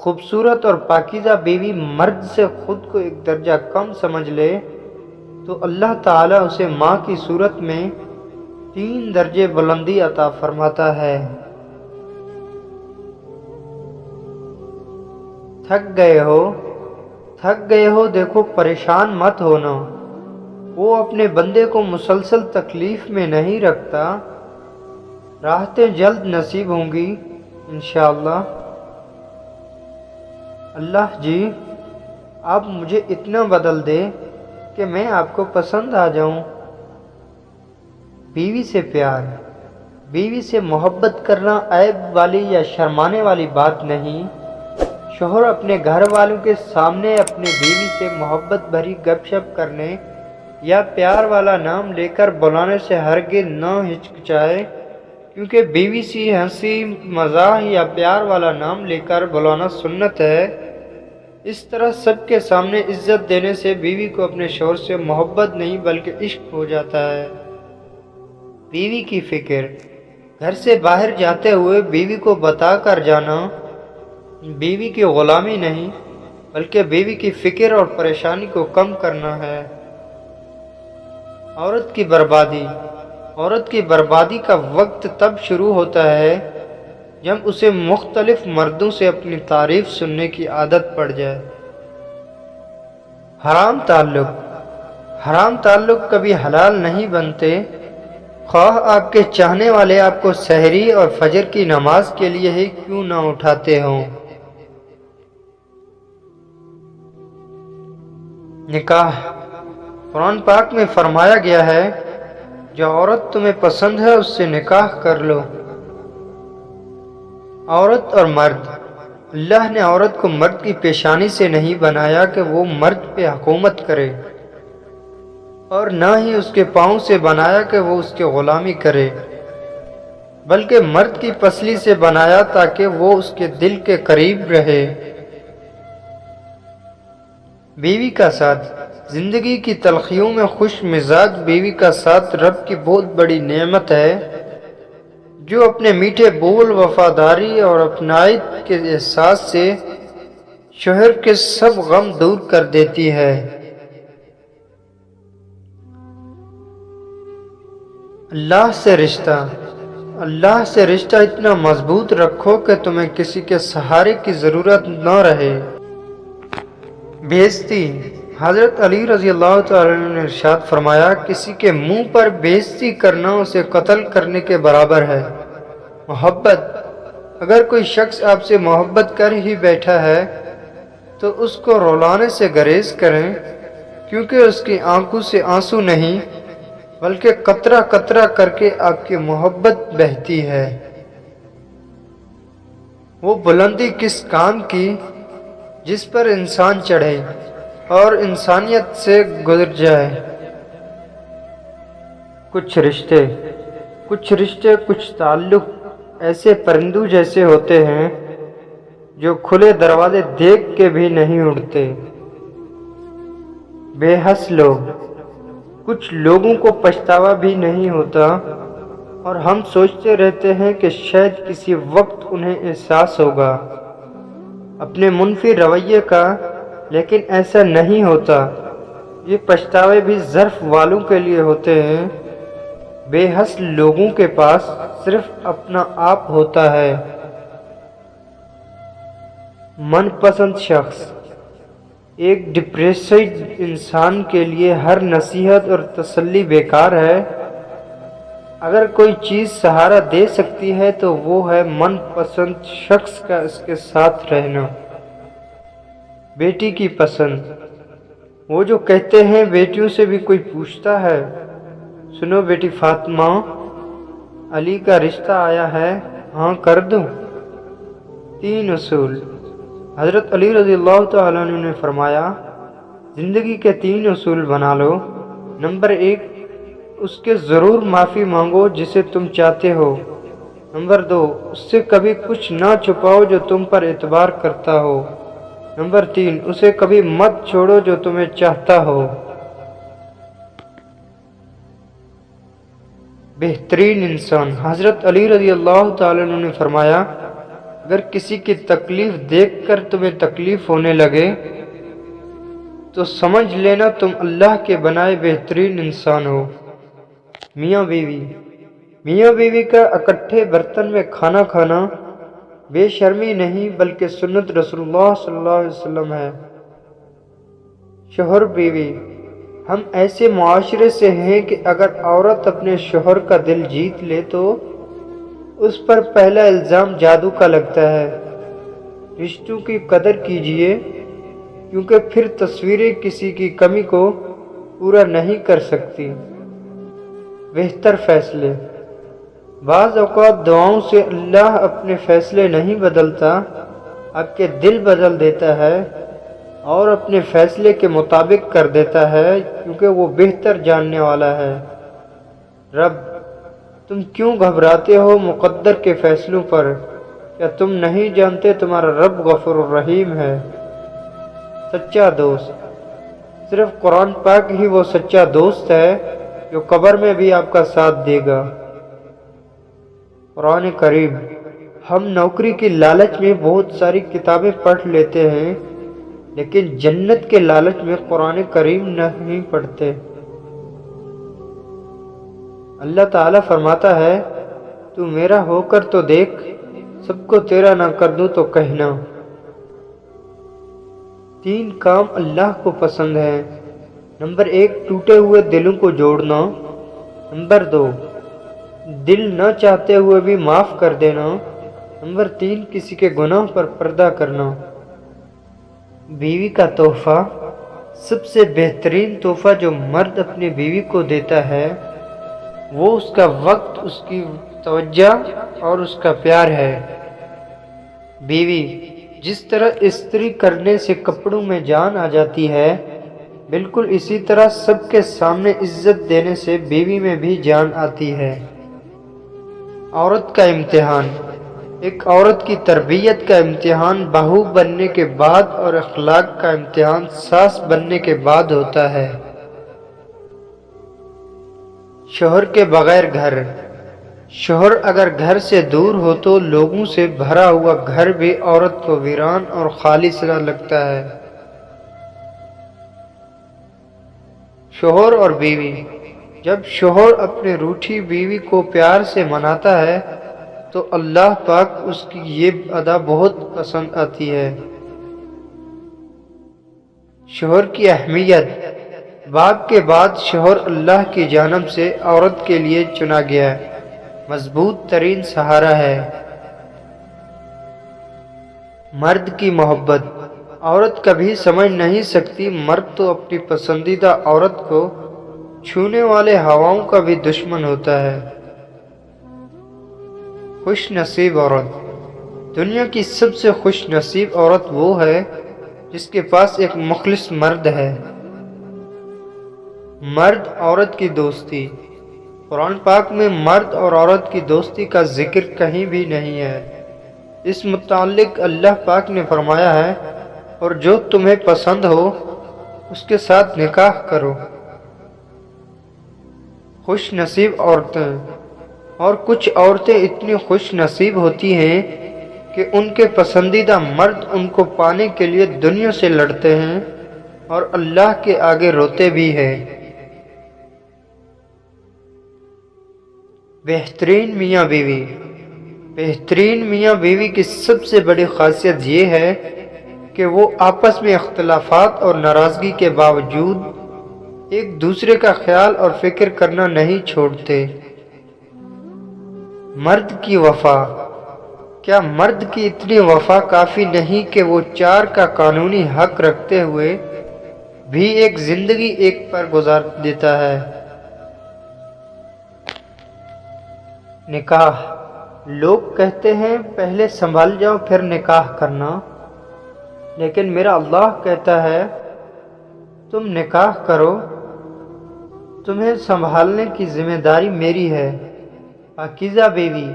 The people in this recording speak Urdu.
خوبصورت اور پاکیزہ بیوی مرد سے خود کو ایک درجہ کم سمجھ لے تو اللہ تعالیٰ اسے ماں کی صورت میں 3 درجے بلندی عطا فرماتا ہے۔ تھک گئے ہو دیکھو پریشان مت ہونا، وہ اپنے بندے کو مسلسل تکلیف میں نہیں رکھتا، راحتیں جلد نصیب ہوں گی انشاءاللہ۔ اللہ جی آپ مجھے اتنا بدل دے کہ میں آپ کو پسند آ جاؤں۔ بیوی سے پیار، بیوی سے محبت کرنا عیب والی یا شرمانے والی بات نہیں۔ شوہر اپنے گھر والوں کے سامنے اپنی بیوی سے محبت بھری گپ شپ کرنے یا پیار والا نام لے کر بلانے سے ہرگز نہ ہچکچائے، کیونکہ بیوی سے ہنسی مزاح یا پیار والا نام لے کر بلانا سنت ہے۔ اس طرح سب کے سامنے عزت دینے سے بیوی کو اپنے شوہر سے محبت نہیں بلکہ عشق ہو جاتا ہے۔ بیوی کی فکر، گھر سے باہر جاتے ہوئے بیوی کو بتا کر جانا بیوی کی غلامی نہیں بلکہ بیوی کی فکر اور پریشانی کو کم کرنا ہے۔ عورت کی بربادی کا وقت تب شروع ہوتا ہے جب اسے مختلف مردوں سے اپنی تعریف سننے کی عادت پڑ جائے۔ حرام تعلق کبھی حلال نہیں بنتے، خواہ آپ کے چاہنے والے آپ کو سحری اور فجر کی نماز کے لیے ہی کیوں نہ اٹھاتے ہوں۔ نکاح، قرآن پاک میں فرمایا گیا ہے جو عورت تمہیں پسند ہے اس سے نکاح کر لو۔ عورت اور مرد، اللہ نے عورت کو مرد کی پیشانی سے نہیں بنایا کہ وہ مرد پہ حکومت کرے، اور نہ ہی اس کے پاؤں سے بنایا کہ وہ اس کی غلامی کرے، بلکہ مرد کی پسلی سے بنایا تاکہ وہ اس کے دل کے قریب رہے۔ بیوی کا ساتھ، زندگی کی تلخیوں میں خوش مزاج بیوی کا ساتھ رب کی بہت بڑی نعمت ہے، جو اپنے میٹھے بول، وفاداری اور اپنائیت کے احساس سے شوہر کے سب غم دور کر دیتی ہے۔ اللہ سے رشتہ اتنا مضبوط رکھو کہ تمہیں کسی کے سہارے کی ضرورت نہ رہے۔ بےعزتی، حضرت علی رضی اللہ تعالیٰ عنہ نے ارشاد فرمایا، کسی کے منہ پر بےعزتی کرنا اسے قتل کرنے کے برابر ہے۔ محبت، اگر کوئی شخص آپ سے محبت کر ہی بیٹھا ہے تو اس کو رلانے سے گریز کریں، کیونکہ اس کی آنکھوں سے آنسو نہیں بلکہ قطرہ قطرہ کر کے آپ کی محبت بہتی ہے۔ وہ بلندی کس کام کی جس پر انسان چڑھے اور انسانیت سے گزر جائے۔ کچھ رشتے کچھ تعلق ایسے پرندوں جیسے ہوتے ہیں جو کھلے دروازے دیکھ کے بھی نہیں اڑتے۔ بے حس لوگ، کچھ لوگوں کو پچھتاوا بھی نہیں ہوتا اور ہم سوچتے رہتے ہیں کہ شاید کسی وقت انہیں احساس ہوگا اپنے منفی رویے کا، لیکن ایسا نہیں ہوتا۔ یہ پچھتاوے بھی ظرف والوں کے لیے ہوتے ہیں۔ بے حس لوگوں کے پاس صرف اپنا آپ ہوتا ہے۔ من پسند شخص، ایک ڈپریسڈ انسان کے لیے ہر نصیحت اور تسلی بیکار ہے۔ اگر کوئی چیز سہارا دے سکتی ہے تو وہ ہے من پسند شخص کا اس کے ساتھ رہنا۔ بیٹی کی پسند، وہ جو کہتے ہیں بیٹیوں سے بھی کوئی پوچھتا ہے، سنو بیٹی فاطمہ، علی کا رشتہ آیا ہے، ہاں کر دوں۔ 3 اصول، حضرت علی رضی اللہ تعالیٰ عنہ نے فرمایا، زندگی کے 3 اصول بنا لو۔ نمبر 1، اس کے ضرور معافی مانگو جسے تم چاہتے ہو۔ نمبر 2، اس سے کبھی کچھ نہ چھپاؤ جو تم پر اعتبار کرتا ہو۔ نمبر 3، اسے کبھی مت چھوڑو جو تمہیں چاہتا ہو۔ بہترین انسان، حضرت علی رضی اللہ تعالیٰ عنہ نے فرمایا، اگر کسی کی تکلیف دیکھ کر تمہیں تکلیف ہونے لگے تو سمجھ لینا تم اللہ کے بنائے بہترین انسان ہو۔ میاں بیوی کا اکٹھے برتن میں کھانا کھانا بے شرمی نہیں بلکہ سنت رسول اللہ صلی اللہ علیہ وسلم ہے۔ شوہر بیوی، ہم ایسے معاشرے سے ہیں کہ اگر عورت اپنے شوہر کا دل جیت لے تو اس پر پہلا الزام جادو کا لگتا ہے۔ رشتوں کی قدر کیجیے، کیونکہ پھر تصویریں کسی کی کمی کو پورا نہیں کر سکتی۔ بہتر فیصلے، بعض اوقات دعاؤں سے اللہ اپنے فیصلے نہیں بدلتا، آپ کے دل بدل دیتا ہے اور اپنے فیصلے کے مطابق کر دیتا ہے، کیونکہ وہ بہتر جاننے والا ہے۔ رب، تم کیوں گھبراتے ہو مقدر کے فیصلوں پر؟ کیا تم نہیں جانتے تمہارا رب غفور الرحیم ہے؟ سچا دوست، صرف قرآن پاک ہی وہ سچا دوست ہے جو قبر میں بھی آپ کا ساتھ دے گا۔ قرآن کریم، ہم نوکری کی لالچ میں بہت ساری کتابیں پڑھ لیتے ہیں، لیکن جنت کے لالچ میں قرآن کریم نہیں پڑھتے۔ اللہ تعالیٰ فرماتا ہے، تو میرا ہو کر تو دیکھ، سب کو تیرا نہ کر دوں تو کہنا۔ 3 کام اللہ کو پسند ہیں۔ نمبر 1، ٹوٹے ہوئے دلوں کو جوڑنا۔ نمبر 2، دل نہ چاہتے ہوئے بھی معاف کر دینا۔ نمبر 3، کسی کے گناہ پر پردہ کرنا۔ بیوی کا تحفہ، سب سے بہترین تحفہ جو مرد اپنی بیوی کو دیتا ہے وہ اس کا وقت، اس کی توجہ اور اس کا پیار ہے۔ بیوی، جس طرح استری کرنے سے کپڑوں میں جان آ جاتی ہے، بالکل اسی طرح سب کے سامنے عزت دینے سے بیوی میں بھی جان آتی ہے۔ عورت کا امتحان، ایک عورت کی تربیت کا امتحان بہو بننے کے بعد اور اخلاق کا امتحان ساس بننے کے بعد ہوتا ہے۔ شوہر کے بغیر گھر، شوہر اگر گھر سے دور ہو تو لوگوں سے بھرا ہوا گھر بھی عورت کو ویران اور خالی سا لگتا ہے۔ شوہر اور بیوی، جب شوہر اپنے روٹھی بیوی کو پیار سے مناتا ہے تو اللہ پاک اس کی یہ ادا بہت پسند آتی ہے۔ شوہر کی اہمیت، باپ کے بعد شوہر اللہ کی جانب سے عورت کے لیے چنا گیا مضبوط ترین سہارا ہے۔ مرد کی محبت، عورت کبھی سمجھ نہیں سکتی، مرد تو اپنی پسندیدہ عورت کو چھونے والے ہواؤں کا بھی دشمن ہوتا ہے۔ خوش نصیب عورت، دنیا کی سب سے خوش نصیب عورت وہ ہے جس کے پاس ایک مخلص مرد ہے۔ مرد عورت کی دوستی، قرآن پاک میں مرد اور عورت کی دوستی کا ذکر کہیں بھی نہیں ہے۔ اس متعلق اللہ پاک نے فرمایا ہے، اور جو تمہیں پسند ہو اس کے ساتھ نکاح کرو۔ خوش نصیب عورتیں، اور کچھ عورتیں اتنی خوش نصیب ہوتی ہیں کہ ان کے پسندیدہ مرد ان کو پانے کے لیے دنیا سے لڑتے ہیں اور اللہ کے آگے روتے بھی ہیں۔ بہترین میاں بیوی، بہترین میاں بیوی کی سب سے بڑی خاصیت یہ ہے کہ وہ آپس میں اختلافات اور ناراضگی کے باوجود ایک دوسرے کا خیال اور فکر کرنا نہیں چھوڑتے۔ مرد کی وفا، کیا مرد کی اتنی وفا کافی نہیں کہ وہ 4 کا قانونی حق رکھتے ہوئے بھی ایک زندگی ایک پر گزار دیتا ہے؟ نکاح، لوگ کہتے ہیں پہلے سنبھل جاؤ پھر نکاح کرنا، لیکن میرا اللہ کہتا ہے تم نکاح کرو، تمہیں سنبھالنے کی ذمہ داری میری ہے۔ پاکیزہ بیوی،